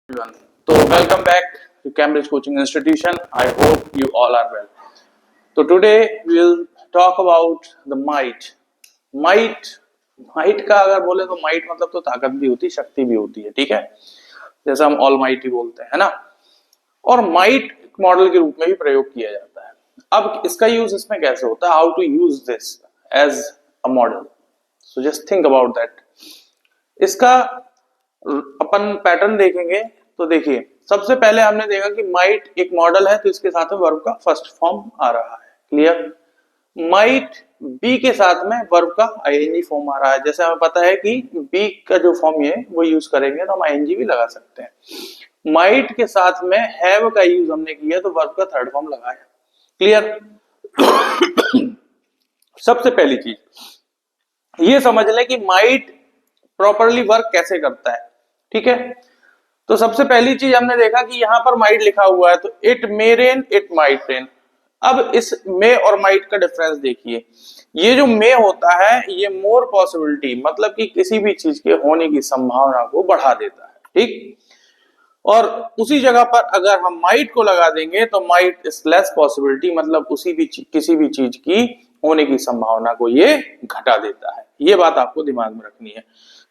everyone. So welcome back to Cambridge Coaching Institution. I hope you all are well. So today we'll talk about the might. Might का अगर बोले तो might मतलब तो ताकत भी होती है, शक्ति भी होती है, ठीक है, जैसा हम ऑल माइटी बोलते हैं, है ना। और माइट मॉडल के रूप में भी प्रयोग किया जाता है। अब इसका यूज इसमें कैसे होता है, how to use this as a model, so just think about that. इसका अपन पैटर्न देखेंगे तो देखिए, सबसे पहले हमने देखा कि माइट एक मॉडल है तो इसके साथ में वर्ब का फर्स्ट फॉर्म आ रहा है, क्लियर। माइट बी के साथ में वर्ब का आईएनजी फॉर्म आ रहा है। जैसे हमें पता है कि बी का जो फॉर्म है वो यूज करेंगे तो हम आईएनजी भी लगा सकते हैं। माइट के साथ में हैव का यूज हमने किया तो वर्ब का थर्ड फॉर्म लगाया, क्लियर। सबसे पहली चीज ये समझ लें कि माइट प्रॉपरली वर्क कैसे करता है, ठीक है। तो सबसे पहली चीज हमने देखा कि यहां पर माइट लिखा हुआ है तो it may rain, it might rain. अब इस मे और माइट का डिफरेंस देखिए, ये जो मे होता है ये मोर पॉसिबिलिटी, मतलब कि किसी भी चीज के होने की संभावना को बढ़ा देता है, ठीक। और उसी जगह पर अगर हम माइट को लगा देंगे तो माइट इज लेस पॉसिबिलिटी, मतलब किसी भी चीज की होने की संभावना को ये घटा देता है। ये बात आपको दिमाग में रखनी है।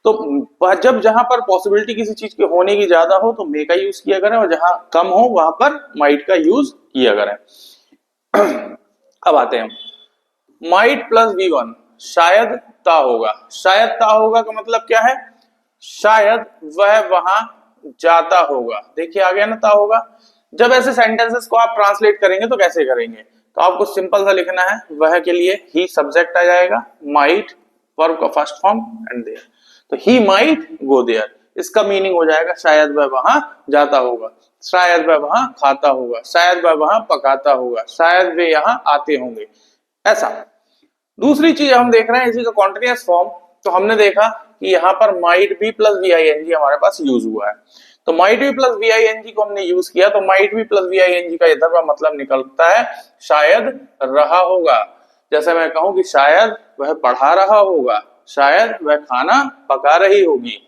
तो जब जहां पर पॉसिबिलिटी किसी चीज के होने की ज्यादा हो तो मे का यूज किया करें, और जहां कम हो वहां पर माइट का यूज किया करें। अब आते हैं, माइट प्लस V1 शायद ता होगा। शायद ता होगा का मतलब क्या है, शायद वह वहां जाता होगा। देखिए आ गया ना ता होगा। जब ऐसे सेंटेंसेस को आप ट्रांसलेट करेंगे तो कैसे करेंगे, तो आपको सिंपल सा लिखना है, वह के लिए ही सब्जेक्ट आ जाएगा, माइट वर्ब का फर्स्ट फॉर्म एंड देयर। तो ही माइट गो देयर, इसका मीनिंग हो जाएगा शायद वह वहां जाता होगा, शायद वह वहां खाता होगा, शायद वह वहां पकाता होगा, शायद वे यहाँ आते होंगे, ऐसा। दूसरी चीज हम देख रहे हैं इसी का कॉन्टिन्यूअस फॉर्म। तो हमने देखा कि यहाँ पर माइट बी प्लस VING हमारे पास यूज हुआ है। तो माइट बी प्लस VING को हमने यूज किया तो माइट बी प्लस VING का इधर का मतलब निकलता है शायद रहा होगा। जैसे मैं कहूं कि शायद वह पढ़ा रहा होगा, शायद वह खाना पका रही होगी।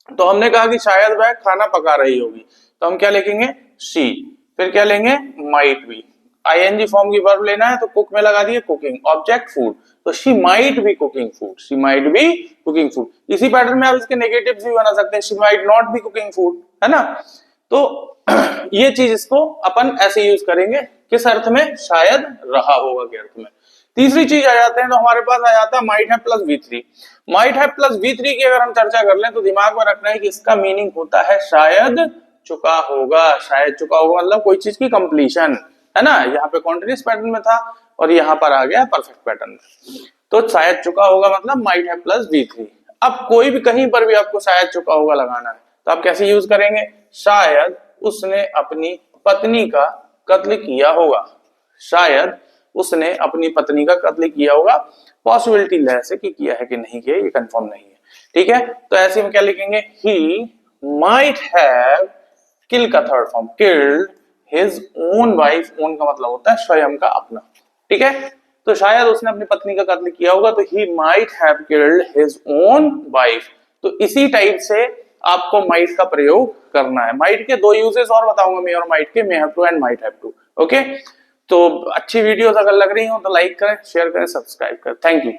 तो हमने कहा कि शायद वह खाना पका रही होगी, तो हम क्या लिखेंगे, शी। फिर क्या लेंगे, माइट बी। आईएनजी फॉर्म की वर्ब लेना है तो कुक में लगा दिए कुकिंग, ऑब्जेक्ट फूड, तो she might be cooking food, she might be cooking food. इसी पैटर्न में आप इसके नेगेटिव्स भी बना सकते हैं, she might not be cooking food, है ना। तो ये चीज इसको अपन ऐसे यूज करेंगे, किस अर्थ में, शायद रहा होगा के अर्थ में। तीसरी चीज आ जाते हैं तो हमारे पास आ जाता है might have plus V3। Might have plus V3 की अगर हम चर्चा कर लें तो दिमाग में रखना है कि इसका मीनिंग होता है शायद चुका होगा। शायद चुका होगा मतलब कोई चीज की कंप्लीशन, है ना। यहाँ पे कॉन्टिन्यूअस पैटर्न में था और यहाँ पर आ गया परफेक्ट पैटर्न में। तो शायद चुका होगा मतलब माइट हैव प्लस V3। अब कोई भी कहीं पर भी आपको शायद चुका होगा लगाना है तो आप कैसे यूज करेंगे, शायद उसने अपनी पत्नी का कत्ल किया होगा, शायद उसने अपनी पत्नी का कत्ल किया होगा। पॉसिबिलिटी लेस है कि किया है कि नहीं किया, ये कंफर्म नहीं है, ठीक है। तो ऐसे में क्या लिखेंगे, ही माइट हैव, किल का third form killed his own wife. Own का मतलब होता है स्वयं का, अपना, ठीक है। तो शायद उसने अपनी पत्नी का कत्ल किया होगा तो he might have killed his own wife. तो इसी टाइप से आपको माइट का प्रयोग करना है। माइट के दो यूजेस और बताऊंगा मैं और माइट के, may have to and might have to, okay. तो अच्छी वीडियोस अगर लग रही हो तो लाइक करें, शेयर करें, सब्सक्राइब करें। Thank you.